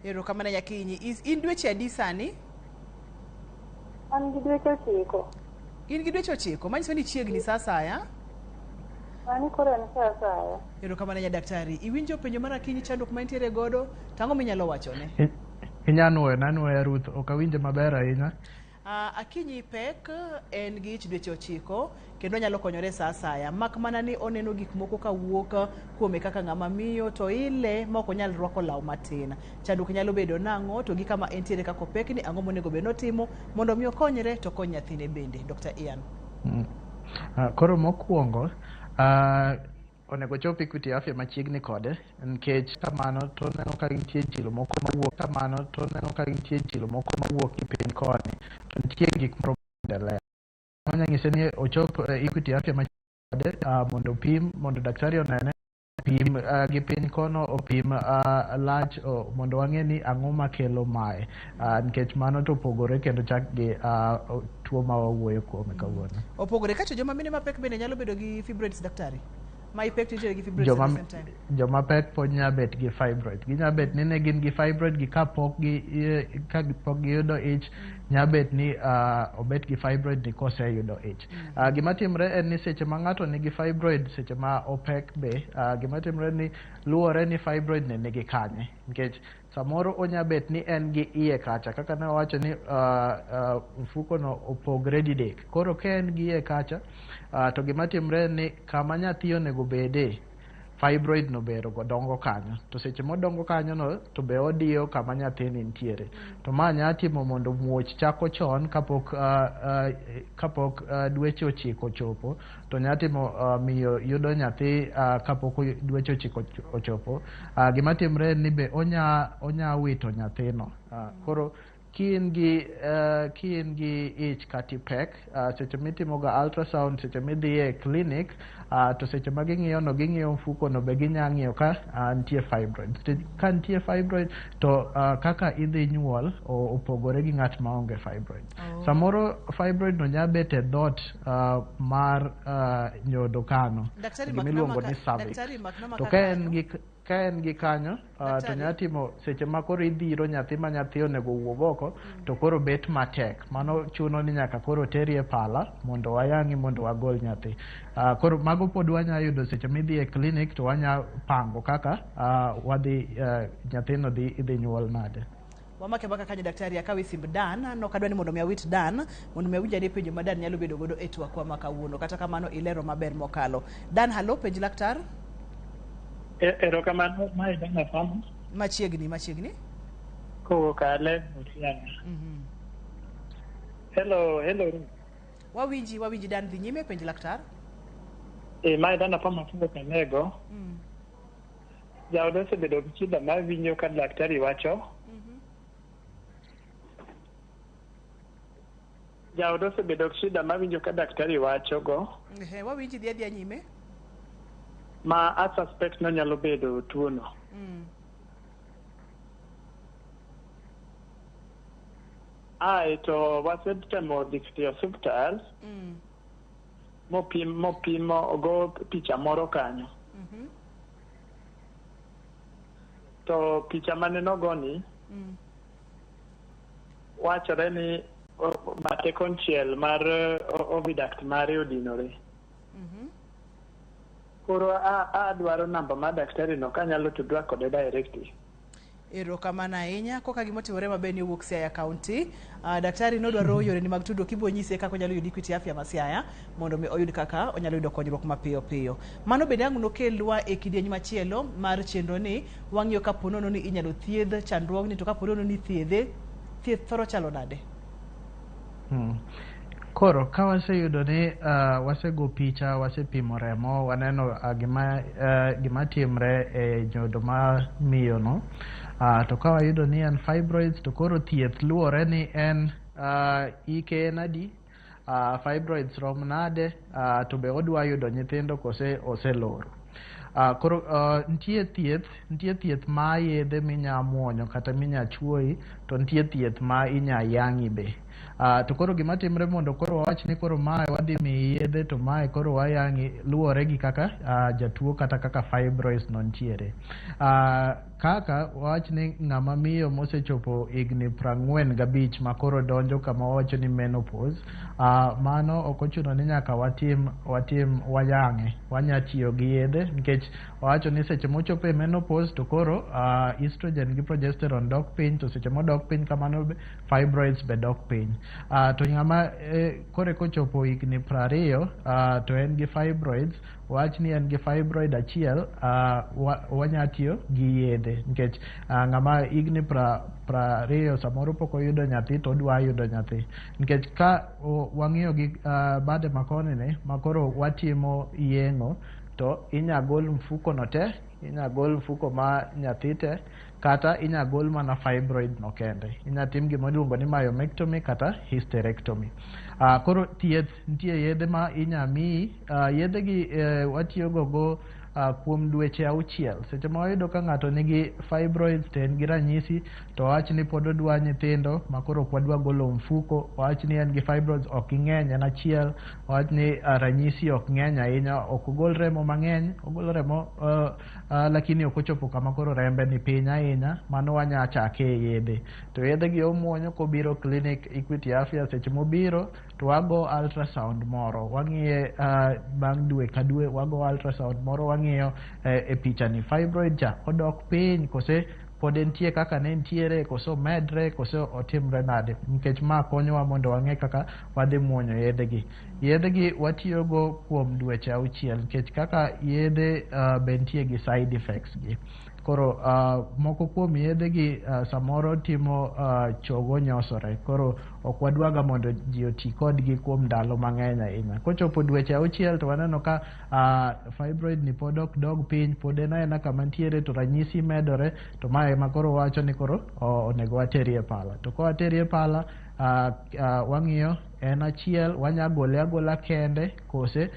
Erokamano Nyakinyi. In dweche adi sani? An gi dweche 9. In gi dweche 9, manyiso ni chiegni sa asaya? Mani koro en sa asaya. Erokamano nya daktari. Iwinjo penjo mar Akinyi, chandruok ma nitiere godo, tang'o minyalo wachone? Nanwoya Ruth, ok awinje maber ahinya. Akinyi pek en gi ich dweche 9 kendo nyalo konyore sa asaya, mak mana ni oneno gik moko ka wuok kuome kaka ng'ama miyo, to ile ma ok onyal rwako law matin. Chandruok nyalo bedo nang'o, to gi kama entiere kako pek ni ang'o monego bed notimo mondo mi okonyre to kony nyathine bende. Dr. Ian. Koro mokwongo, onego chop Equity Afya machiegni kode, nikech kamano to neno ka nitie chilo moko mawuok kipiny koni, to nitie gik moro maendelea. Manya ng'ise ni ochop Equity Afya machiegni kode mondo opim, mondo daktari onene, pim gi piny kono, opim lach mondo wang'e ni ang'o makelo mae, nikech mano to opogore kendo chak gi tuo ma wawuoyo kuome kawuono. Opogore kacho joma mine mapek bende nyalo bedo gi fibroids daktari? Ma ipek nitiere gi fibroids at the same time? Joma pek pod nya bet gi fibroid. Ginya bet ni ne gin gi fibroid gi ka pok giyudo ich, nya bet ni obet gi fibroid ni koseyudo ich. Gima timre en ni seche ma ng'ato nigi fibroid, seche ma opek be, gima timre ni luwore ni fibroid ne nigi kanye, nikech samoro onya bet ni en gi iye kacha, kaka ne wacho ni mfuko no opogre didek. Koro ka en gi iye kacha, to gima timre ni kama nyathi onego bede, fibroid no bero go dongo kanyo to seche modongo kanyo no to be odiyo kama nyathini nitiere to ma nya timo mondo muoch chako chon kapok dweche 9 ochopo to nya timo miyo yudo nyathi kapok dweche 9 ochopo. Gima timre ni be onya wito nyathino. Koro kiin gi ich kati pek seche mitimo ga ultrasound seche midhi e clinic to seche ma ging'iyo mfuko no be ginyang'iyo ka nitie fibroid. Ka nitie fibroid to kaka idhi nyuol opogore gi ng'at ma onge fibroid. Samoro fibroid no nya bet e dhot mar nyodo kano gimiluongo ni cervix. To ka en gi kanyo to nya timo seche ma koro idhiro nyathi ma nyathi onego wuog oko to koro bet matek, mano chuno ni nyaka koro teri e pala mondo wayang'i mondo wagol nyathi. Koro mago pod wanya yudo seche midhi e clinic to wanya pango kaka wadhi nyathino idhi nyuol nade. Wamake baka kanyo daktari akawi simb Dan no kadwa ni mondo mi awit Dan mondo mi awinjare penjo ma Dan nyalo bedo godo e twak kwa makawuono kata kamano ilero maber mokalo. Dan, halo, penj laktar. Erokamano mae dana famo. Machiegni. Ko kale mutiana. Hello. Wawinji Dan, dhi nyime penj laktar. Mae dana famo tuko kanego. Jaodo osebedo gi shida mar winjo ka daktari wacho. Jaodo osebedo gi shida mar winjo ka daktari wacho go. Wawinji dhi nyime. Ma a suspect no nyalo bedo tuo no. To wasetemo dhi e osiptal. Mopimo ogo picha moro kanyo. To picha mane nogoni wachore ni bate konchiel mar oviduct mare odinore. Koro adwaro namba ma daktari no kanyalo tudra kode directly. Erokamano ahinya. Koka gimotimore maber ni owuok Siaya County. Daktari nodwaro yore ni mag tudruok kibo nyise kaka onyalo yudo Equity Afya ma Siaya mondo mi oyud kaka onyalo yudo konyruok mapiyo. Mano bende ang' nokelwa e kidieny machielo mar chenro ni wang'iyo ka ponono ni inyalo thiedh chandruogni to ka ponono ni thieth thoro chalo nade. Koro ka waseyudo ni wasego picha, wasepimo remo, waneno gima timre e nyodo ma miyo no, to ka wayudo ni en fibroids to koro thieth luwore ni en ike nadi, fibroids rom nade, to be odwa yudo nyithindo kose oseloro. Koro nitie thieth ma yedhe minya muonyo kata minya chuoyi, to nitie thieth ma inya yang'i be. To koro gima timre mondo koro wawach ni koro mae wadhi miyi yedhe to mae koro wayang'i luwore gi kaka jatuo kata kaka fibroids no ntiere. Kaka wawach ni ng'ama miyo mosechopo higni 45 ma koro donjo kama wawacho ni menopause, mano ok ochuno ni nyaka wayang'e, wanya tiyo gi yedhe nikech wawacho ni seche mochopo e menopause to koro estrogen gi progesterone dok piny, to seche modok piny kamano fibroids be dok piny. To ng'ama kore kochopo higni 20 to en gi fibroids, wach ni en gi fibroid achiel, wanya tiyo gi yedhe nikech ng'ama higni 20 samoro pok oyudo nyathi to odwa yudo nyathi, nikech ka wang'iyo gi bade makoni ni makoro watimo yeng'o to inya gol mfuko no te, inya gol mfuko ma nyathi te, kata inya gol mana fibroid no kende. Inya tim gima iluongo ni myomectomy kata hysterectomy. Koro thieth nitie yedhe ma inya miyi, yedhe gi watiyo go kuom dweche 6. Seche ma wayudo ka ng'ato nigi fibroids to en gi ranyisi to wach ni pod odwa nyithindo ma koro ok wadwa golo mfuko, wach ni en gi fibroids ok ng'eny, en achiel, wach ni ranyisi ok ng'eny ahinya, ok ogol remo mang'eny, ogolo remo lakini ok ochopo kama koro rembe ni piny ahinya, mano wanya chake yedhe. To yedhe gi omuonyo kobiro clinic Equity Afya, seche mobiro to wago ultrasound moro, wang'iye bang' dwe ka dwe wago ultrasound moro, wang'iyo e picha ni fibroid cha odok piny kose pod entie kaka ne ntiere koso medre koso otimre nade nikech ma konyowa mondo wang'e kaka wadhi muonyo yedhegi watiyogo kuom dweche 6 nikech kaka yedhe be nitie gi side effects gi koro moko kuom yedhegi samoro timo chogo nyosore koro ok wadwaga mondo ji oti kodgi kuom ndalo mang'eny ahinya kochopo dweche 6 to waneno ka fibroid ni pod ok dog piny pod en aena kama ntiere to ranyisi medore to mae ema koro wacho ni koro onego waterie pala to kowaterie pala wang'iyo en achiel wanya gole agola kende kose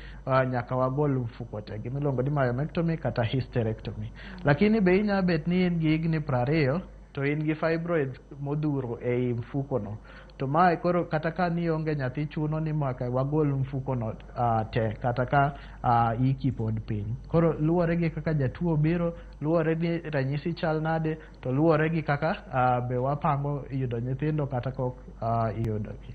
nyaka wagol mfuko te gimiluongo ni myomectomy kata hysterectomy lakini be inya bet ni in gi higni 20 to in gi fibroid modhuro ei mfuko no to mae koro kata ka ni onge nyathi chuno ni maka wagol mfuko no te kata ka iki pod piny koro luwore gi kaka jatuo biro luwore gi ranyisi chal nade to luwore gi kaka be wapango yudo nyithindo kata kok iyudogi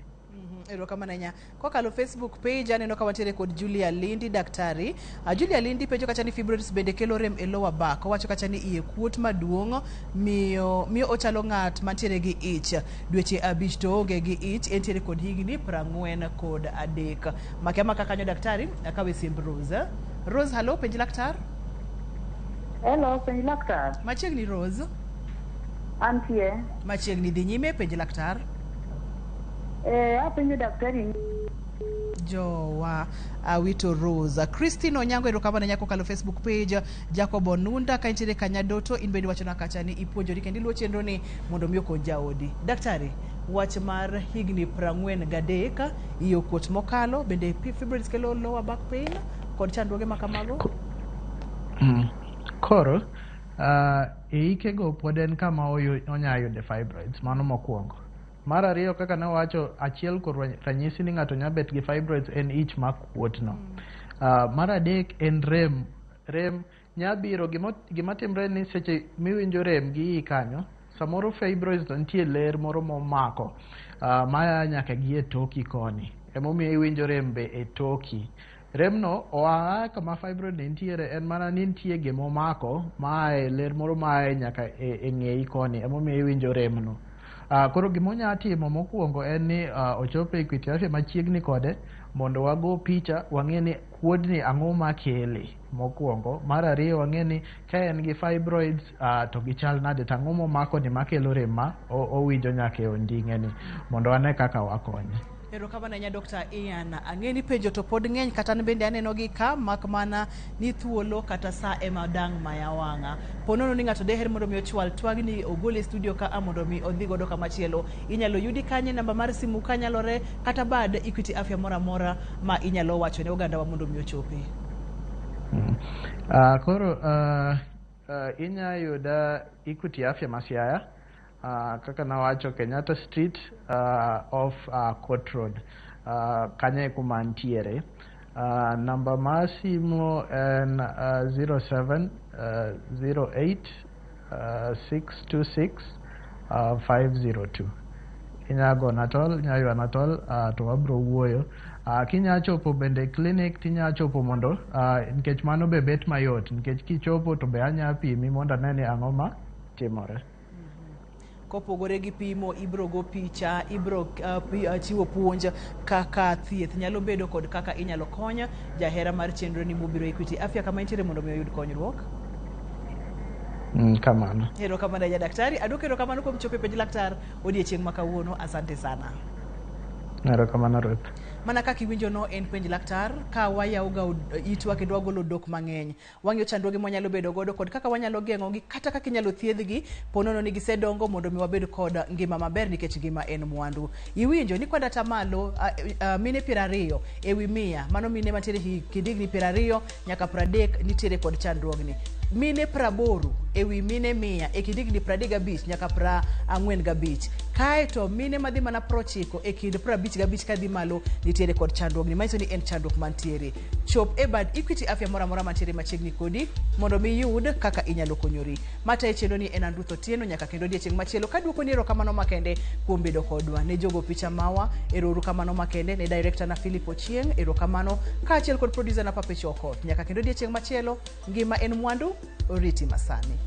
erokamano kokalo Facebook page aneno ka wantiere kod Julia Lindi daktari Julia Lindi penjo kacha ni fibroids bende kelo rem e lower back owacho kacha ni iye kuot maduong' miyo ochalo ng'at mantiere gi ich dweche 5 to oge gi ich entiere kod higni 43 make maka kanyo daktari akawe simb Rose hello penjo laktar hello penjo laktar machiegni Rose antie machiegni dhi nyime penjo laktar apenjo daktari jowa awito Rose Christine Onyango erokamano nyako kalo Facebook page Jacob Onunda ka intiere Kanyadoto in bende wachona kacha ni ipuonjori kendo iluwo chenro ni mondo mi okony jaodi daktari wach mar higni 43 iyo kuot mokalo bende fibroids kelo lower back pain kod chandruoge makamago koro ikego pod en kama onya yude fibroids mano mokwongo mar ariyo kaka ne wacho achiel kuom ranyisi ni ng'ato nya bet gi fibroids en ich makuot no mar adek en rem nya biro gima timre ni seche miwinjo rem gi kanyo samoro fibroids to nitie ler moro momako maya nyaka gi e toki koni emomiyo iwinjo rem be e toki remno oa kama fibroid nitiere en mana ni nitie gimomako mae ler moro mae nyaka e ng'eyi koni emomiyo iwinjo remno koro gimonya timo mokwongo en ni ochopo e kit afya machiegni kode mondo wago picha wang'e ni kuodni ang'o makele mokwongo mar ariyo wang'e ni ka en gi fibroids to gichal nade to ang'o momako ni makelo rem ma owinjo nyaka e onding'eni mondo wane kaka wakonye erokamano nya Dr. Ian ang'e ni penjo to pod ng'eny kata bende aneno gi ka mak mana ni thuolo kata sa ema dang' maya wang'a ponono ni ng'ato deher mondo mi ochwal twagni ogol e studio ka mondo mi odhi godo kamachielo inyalo yudi kanye namba mar simu kanyalore kata bad Equity Afya mora ma inyalo wacho ne oganda wa mondo mi ochopi koro inya yuda Equity Afya Masiaya kaka nawacho Kenyatta Street off Court Road kanye kuma ntiere namba mar simu en 0708 626 502 inyago natol nyayo anatol to wabro wuoyo kinya chopo bende clinic tinya chopo mondo nikech mano be bet mayot nikech kichopo to be anya pimi mondo anene ang'o ma timore kopogore gi pimo ibro go picha ibro chiwo puonj kaka thieth nyalo bedo kod kaka inyalo konya jahera mar chenro ni mobiro Equity Afya kama intiere mondo mi oyud konyruok kamano erokamano ya daktari adwoko erokamano kuom chopo e penj laktar odiochieng' ma kawuono asante sana erokamano Ruth mana kaka iwinjo no en penj laktar ka wayawoga itwa kendo wagolo dok mang'eny wang'iyo chandruoge mwanyalo bedo godo kod kaka wanyalo geng'ogi kata kaka inyalo thiedhgi ponono ni gisedongo mondo mi wabed kod ngima maber nikech ngima en mwandu iwinjo ni kwada tamalo mine 20 ewi 100 mano mine mantiere kind higni 20 nyaka 30 nitiere kod chandruogni mine 80 ewi mine 100 e kind higni 35 nyaka 45 kae to mine madhi mana 90 e kind 55 kadhi malo nitiere kod chandruogni manyiso ni en chandruok mantiere chop e bad Equity Afya mora mantiere machiegni kodi mondo mi yud kaka inyalo konyori mata e chenro ni en Andruth Otieno nyaka kendo odiochieng' machielo kaduoko ni erokamano makende kuom bedo kodwa ne jogo picha mawa erokamano makende ne director na Philip Ochieng erokamano kaachiel kod producer na Pape Choko nyaka kendo odiochieng' machielo ngima en mwandu oriti masani